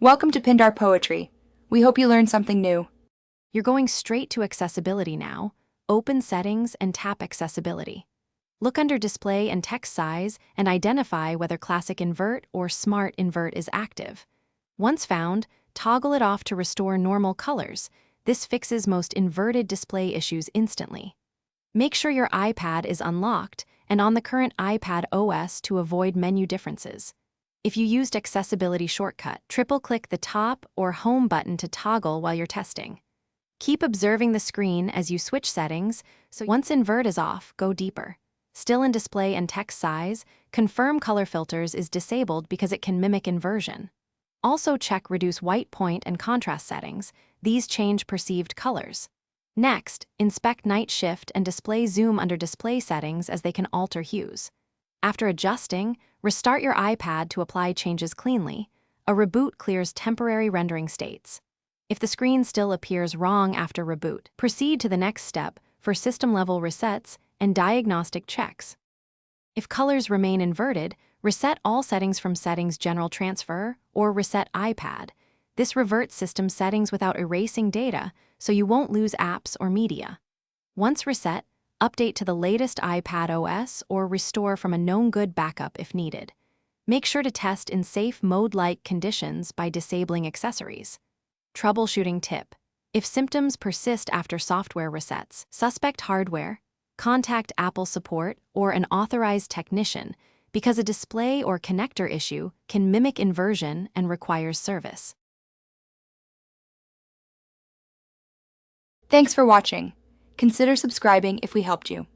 Welcome to Pindar Poetry. We hope you learned something new. You're going straight to accessibility now. Open Settings and tap Accessibility. Look under Display and Text Size and identify whether Classic Invert or Smart Invert is active. Once found, toggle it off to restore normal colors. This fixes most inverted display issues instantly. Make sure your iPad is unlocked and on the current iPad OS to avoid menu differences. If you used Accessibility Shortcut, triple-click the top or Home button to toggle while you're testing. Keep observing the screen as you switch settings, so once Invert is off, go deeper. Still in Display and Text Size, confirm Color Filters is disabled because it can mimic inversion. Also check Reduce White Point and Contrast settings. These change perceived colors. Next, inspect Night Shift and Display Zoom under Display Settings as they can alter hues. After adjusting, restart your iPad to apply changes cleanly. A reboot clears temporary rendering states. If the screen still appears wrong after reboot, proceed to the next step for system-level resets and diagnostic checks. If colors remain inverted, reset all settings from Settings General Transfer or Reset iPad. This reverts system settings without erasing data, so you won't lose apps or media. Once reset, update to the latest iPad OS or restore from a known good backup if needed. Make sure to test in safe mode-like conditions by disabling accessories. Troubleshooting tip: if symptoms persist after software resets, suspect hardware, contact Apple support or an authorized technician because a display or connector issue can mimic inversion and requires service. Thanks for watching. Consider subscribing if we helped you.